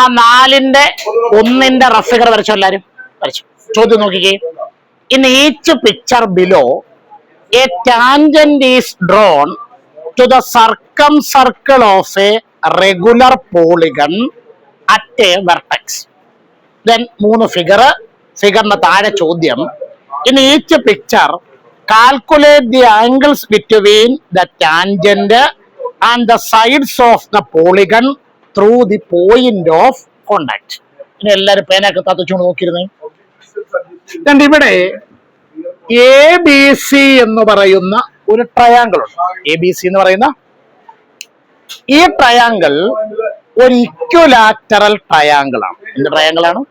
ആ 4ന്റെ 1ന്റെ rough figure വരച്ചോ എല്ലാരും. വരച്ചു. ചോദ്യം നോക്കിക്കേ. In each picture below a tangent is drawn to the circle of a regular polygon at a vertex. Then 3 ഫിഗറിന്റെ താഴെ ചോദ്യം. In each picture calculate the angles between the tangent and the sides of the polygon through the point of contact. ഇനി എല്ലാരും പേനൊക്കെ തത്തുച്ചുകൊണ്ട് നോക്കിയിരുന്നേ. ഇവിടെ A B C എന്ന് പറയുന്ന ഒരു triangle ഉണ്ട്. എ ബി സി എന്ന് പറയുന്ന ഈ ട്രയാങ്കിൾ ഒരു ഇക്വലാറ്ററൽ ട്രയാങ്കിൾ ആണ്. എന്ത് ട്രയാങ്കിൾ ആണ്?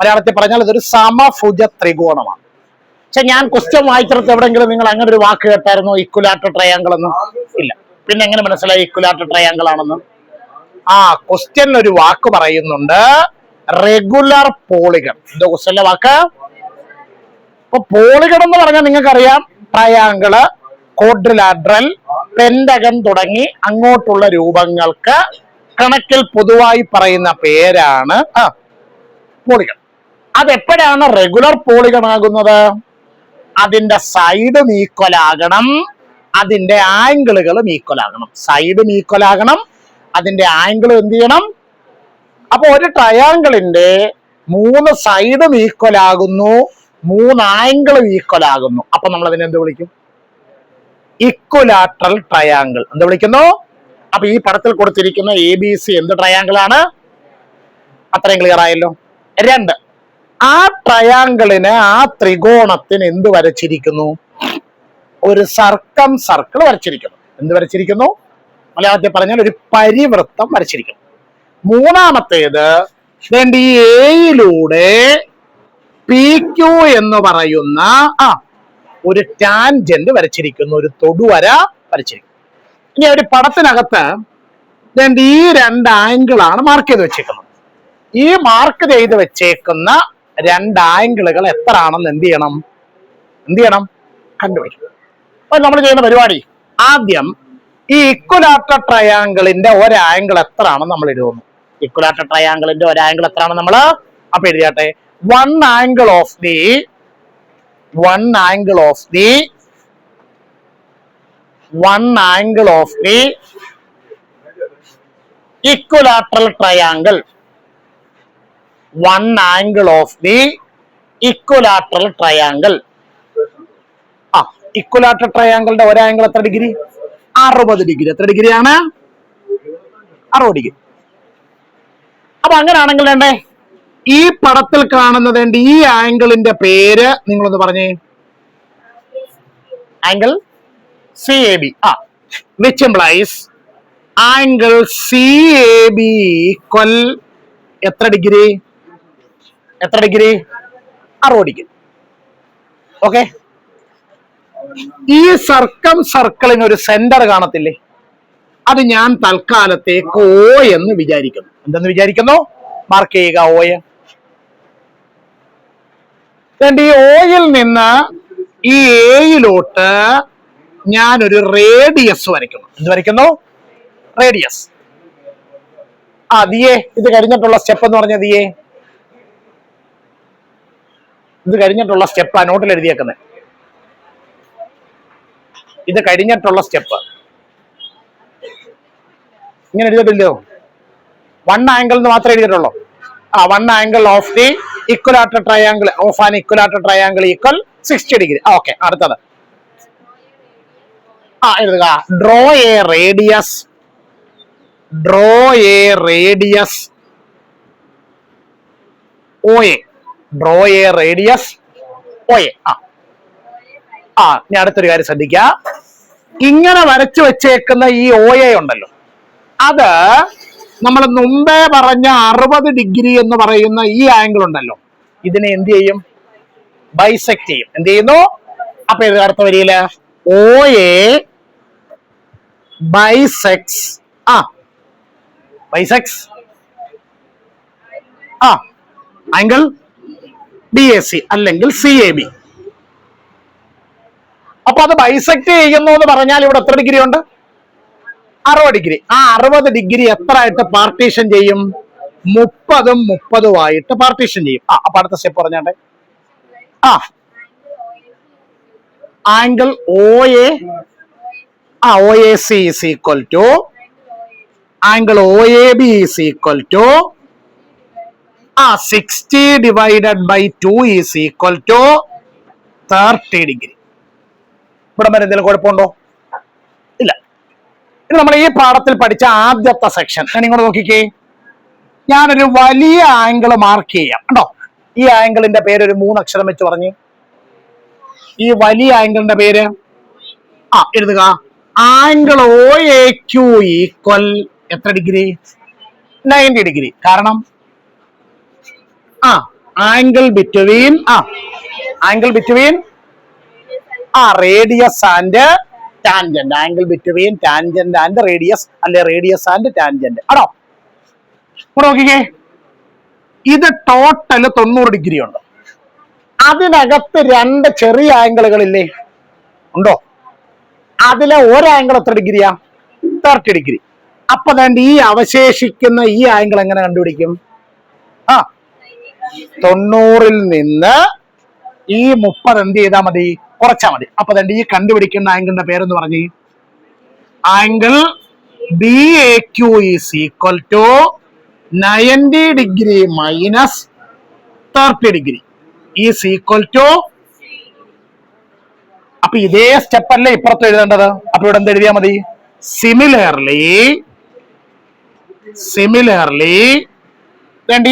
മലയാളത്തിൽ പറഞ്ഞാൽ ഇതൊരു സമഭുജ ത്രികോണമാണ്. പക്ഷെ ഞാൻ ക്വസ്റ്റ്യൻ വായിച്ചിടത്ത് എവിടെയെങ്കിലും നിങ്ങൾ അങ്ങനെ ഒരു വാക്ക് കേട്ടായിരുന്നോ, ഇക്വലാറ്റർ ട്രയാങ്കിൾ എന്ന്? ഇല്ല. പിന്നെ എങ്ങനെ മനസ്സിലായി ഇക്വലാറ്റർ ട്രയാങ്കിൾ ആണെന്ന്? ക്വസ്റ്റ്യൻ ഒരു വാക്ക് പറയുന്നുണ്ട്, റെഗുലർ പോളിഗൺ. എന്താ ക്വസ്റ്റ്യന്റെ വാക്ക്? അപ്പൊ പോളിഗൺ എന്ന് പറഞ്ഞാൽ നിങ്ങൾക്കറിയാം, ട്രയാങ്കിള്, ക്വാഡ്രിലാറ്ററൽ, പെന്റഗൺ തുടങ്ങി അങ്ങോട്ടുള്ള രൂപങ്ങൾക്ക് കണക്കിൽ പൊതുവായി പറയുന്ന പേരാണ് പോളിഗൺ. അതെപ്പോഴാണ് റെഗുലർ പോളിഗൺ ആകുന്നത്? അതിന്റെ സൈഡും ഈക്വൽ ആകണം, അതിന്റെ ആംഗിളുകളും ഈക്വൽ ആകണം. സൈഡും ഈക്വൽ ആകണം, അതിന്റെ ആംഗിളും എന്ത് ചെയ്യണം? അപ്പൊ ഒരു ട്രയാങ്കിളിന്റെ 3 സൈഡും ഈക്വൽ ആകുന്നു, 3 ആംഗിളും ഈക്വൽ ആകുന്നു. അപ്പൊ നമ്മൾ അതിനെ എന്ത് വിളിക്കും? ഇക്വലാറ്ററൽ ട്രയാങ്കിൾ എന്ത് വിളിക്കുന്നു? അപ്പൊ ഈ പടത്തിൽ കൊടുത്തിരിക്കുന്ന എ ബി സി എന്ത് ട്രയാങ്കിൾ ആണ്? അത്രയും ക്ലിയർ ആയല്ലോ. 2, ആ ട്രയാങ്കിളിന്, ആ ത്രികോണത്തിന് എന്ത് വരച്ചിരിക്കുന്നു? ഒരു സർക്കിൾ വരച്ചിരിക്കുന്നു. എന്ത് വരച്ചിരിക്കുന്നു? മലയാളത്തിൽ പറഞ്ഞാൽ ഒരു പരിവൃത്തം വരച്ചിരിക്കുന്നു. 3ാമത്തേത് ഈ എയിലൂടെ പി ക്യു എന്ന് പറയുന്ന ഒരു ടാൻജന്റ് വരച്ചിരിക്കുന്നു, ഒരു തൊടുവര വരച്ചിരിക്കുന്നു. ഇനി ഒരു പടത്തിനകത്ത് ഈ 2 ആംഗിളാണ് മാർക്ക് ചെയ്ത് വെച്ചേക്കുന്നത്. ഈ മാർക്ക് ചെയ്ത് വെച്ചേക്കുന്ന 2 ആംഗിളുകൾ എത്ര ആണെന്ന് എന്ത് ചെയ്യണം? കണ്ടുപിടിക്കും. അപ്പൊ നമ്മൾ ചെയ്യുന്ന പരിപാടി, ആദ്യം ഈ ഇക്വലാറ്റർ ട്രയാങ്കിളിന്റെ ഒരു ആംഗിൾ എത്ര ആണെന്ന് നമ്മൾ എഴുതുന്നു. ഇക്വലാറ്റർ ട്രയാങ്കിളിന്റെ ഒരു ആംഗിൾ എത്രയാണ് നമ്മള് അപ്പൊ എഴുതിയാട്ടെ. one angle of the equilateral triangle. One angle of the equilateral triangle. ഇക്വലാറ്റർ ട്രയാങ്കിളിന്റെ ഒരു ആംഗിൾ എത്ര ഡിഗ്രി? 60 ഡിഗ്രി. എത്ര ഡിഗ്രിയാണ്? 60 ഡിഗ്രി. അപ്പൊ അങ്ങനെയാണെങ്കിൽ വേണ്ടേ, ഈ പടത്തിൽ കാണുന്നത് ഈ ആംഗിളിന്റെ പേര് നിങ്ങളൊന്ന് പറഞ്ഞേ. Angle C A B. Which implies angle C A B equal എത്ര ഡിഗ്രി? 60 ഡിഗ്രി. ഓക്കെ. ഈ സർക്കിളിന് ഒരു സെന്റർ കാണത്തില്ലേ? അത് ഞാൻ തൽക്കാലത്തേക്ക് O എന്ന് വിചാരിക്കുന്നു. എന്തെന്ന് വിചാരിക്കുന്നു? മാർക്ക് ചെയ്യുക O. ഈ ഓയിൽ നിന്ന് ഈ എയിലോട്ട് ഞാനൊരു റേഡിയസ് വരയ്ക്കുന്നു. എന്ത് വരയ്ക്കുന്നു? റേഡിയസ്. ദിയേ, ഇത് കഴിഞ്ഞിട്ടുള്ള സ്റ്റെപ്പ് എന്ന് പറഞ്ഞ ദിയേ, ഇത് കഴിഞ്ഞിട്ടുള്ള സ്റ്റെപ്പ് നോട്ടിൽ എഴുതിയേക്കുന്നത്. ഇത് കഴിഞ്ഞിട്ടുള്ള സ്റ്റെപ്പ് ഇങ്ങനെ എഴുതിയിട്ടില്ലോ? 1 ആംഗിൾ എന്ന് മാത്രമേ എഴുതിയിട്ടുള്ളൂ. 1 angle of the ഇക്വലാറ്റർ triangle of an ഇക്വലാറ്റർ triangle equal 60 degree. Okay. അടുത്തത് എഴുതുക. Draw A radius OA. Draw A radius OA. ഇനി അടുത്തൊരു കാര്യം ശ്രദ്ധിക്കുക. ഇങ്ങനെ വരച്ചു വെച്ചേക്കുന്ന ഈ OA ഉണ്ടല്ലോ, അത് നമ്മൾ മുമ്പേ പറഞ്ഞ 60 ഡിഗ്രി എന്ന് പറയുന്ന ഈ ആംഗിൾ ഉണ്ടല്ലോ, ഇതിനെ എന്ത് ചെയ്യും? ബൈസെക്ട് ചെയ്യും. എന്ത് ചെയ്യുന്നു? അപ്പൊ ഇത് അടുത്ത വരിയില് OA ബൈസെക്സ് ആംഗിൾ BAC അല്ലെങ്കിൽ CAB. അപ്പൊ അത് ബൈസെക്ട് ചെയ്യുന്നു എന്ന് പറഞ്ഞാൽ ഇവിടെ എത്ര ഡിഗ്രി ഉണ്ട്? 60 ഡിഗ്രി. 60 ഡിഗ്രി എത്ര ആയിട്ട് പാർട്ടീഷൻ ചെയ്യും? 30ഉം 30ഉമായിട്ട് പാർട്ടീഷൻ ചെയ്യും. അപ്പൊ അടുത്ത സ്റ്റെപ്പ് പറഞ്ഞാട്ടെ. Angle OAC is equal to angle OAB is equal to 60 divided by 2 is equal to 30 degree. ഇവിടെ വരെ എന്തെങ്കിലും കുഴപ്പമുണ്ടോ? ഇല്ല. ഇത് നമ്മൾ ഈ പാഠത്തിൽ പഠിച്ച ആദ്യത്തെ സെക്ഷൻ. ഞാൻ ഇങ്ങോട്ട് നോക്കിക്കേ. ഞാനൊരു വലിയ ആംഗിൾ മാർക്ക് ചെയ്യാം കേട്ടോ. ഈ ആംഗിളിന്റെ പേര് ഒരു 3 അക്ഷരം വെച്ച് പറഞ്ഞ്. ഈ വലിയ ആംഗിളിന്റെ പേര് എഴുതുക. ആംഗിൾ OAQ ഈക്വൽ എത്ര ഡിഗ്രി? 90 ഡിഗ്രി. കാരണം angle between radius and tangent. Angle between tangent and radius, അല്ലെ റേഡിയസ് ആൻഡ് ടാൻജന്റ് ആണോ? ഇവിടെ നോക്കിക്കേ. ഇത് ടോട്ടൽ 90 ഡിഗ്രി ഉണ്ട്. അതിനകത്ത് 2 ചെറിയ ആംഗിളുകളില്ലേ? ഉണ്ടോ? അതിലെ ഒരു ആംഗിൾ എത്ര ഡിഗ്രിയാ? 30 ഡിഗ്രി. അപ്പൊ തന്നെ ഈ അവശേഷിക്കുന്ന ഈ ആംഗിൾ എങ്ങനെ കണ്ടുപിടിക്കും? 90ൽ നിന്ന് ഈ 30 എന്ത് ചെയ്താൽ മതി? കുറച്ചാൽ മതി. അപ്പൊ തന്നെ ഈ കണ്ടുപിടിക്കുന്ന ആംഗിളിന്റെ പേരെന്ന് പറഞ്ഞ് angle BAQ is equal to 90 degree minus 30 degree is equal to. അപ്പൊ ഇതേ സ്റ്റെപ്പ് അല്ലേ ഇപ്പുറത്ത് എഴുതേണ്ടത്? അപ്പൊ ഇവിടെ എന്ത് എഴുതിയാൽ മതി? സിമിലർലി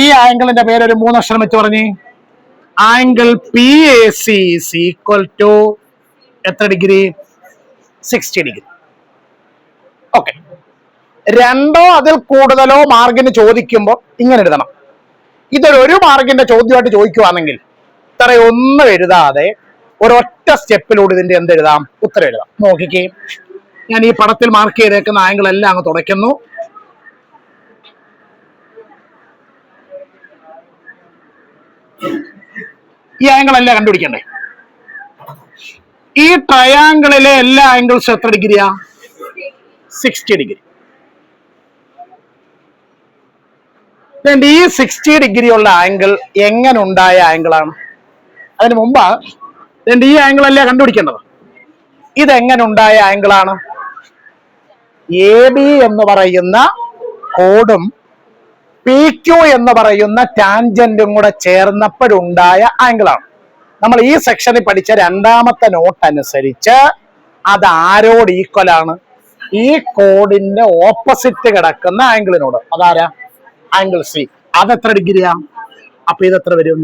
ഈ ആംഗിളിന്റെ പേര് ഒരു 3 അക്ഷരം വെച്ച് പറഞ്ഞ് angle PAC is equal to എത്ര ഡിഗ്രി? 60 ഡിഗ്രി. ഓക്കെ. 2ഓ അതിൽ കൂടുതലോ മാർക്കിന് ചോദിക്കുമ്പോൾ ഇങ്ങനെ എഴുതണം. ഇതൊരു മാർക്കിന്റെ ചോദ്യമായിട്ട് ചോദിക്കുവാണെങ്കിൽ ഇത്രയൊന്നും എഴുതാതെ ഒരൊറ്റ സ്റ്റെപ്പിലൂടെ ഇതിന്റെ എന്തെഴുതാം? ഉത്തരം എഴുതാം. നോക്കിക്കേ. ഞാൻ ഈ പടത്തിൽ മാർക്ക് ചെയ്തേക്കുന്ന ആംഗിൾ എല്ലാം അങ്ങ് തുടയ്ക്കുന്നു. ഈ ആംഗിൾ അല്ല കണ്ടുപിടിക്കണ്ടേ? ഈ ട്രയാംഗിളിലെ എല്ലാ ആംഗിൾസും എത്ര ഡിഗ്രിയാ? 60 ഡിഗ്രി. ഈ 60 ഡിഗ്രി ഉള്ള ആംഗിൾ എങ്ങനെ ഉണ്ടായ ആംഗിളാണ്? അതിന് മുമ്പ് ഈ ആംഗിൾ അല്ലേ കണ്ടുപിടിക്കേണ്ടത്? ഇതെങ്ങനെ ഉണ്ടായ ആംഗിളാണ്? AB എന്ന് പറയുന്ന കോഡും PQ എന്ന് പറയുന്ന ടാൻജന്റും കൂടെ ചേർന്നപ്പോഴുണ്ടായ ആംഗിളാണ്. നമ്മൾ ഈ സെക്ഷനിൽ പഠിച്ച 2ാമത്തെ നോട്ട് അനുസരിച്ച് അത് ആരോട് ഈക്വൽ ആണ്? ഈ കോഡിന്റെ ഓപ്പോസിറ്റ് കിടക്കുന്ന ആംഗിളിനോട്. അതാരാ? Angle C. അതെത്ര ഡിഗ്രിയാ? അപ്പൊ ഇതെത്ര വരും?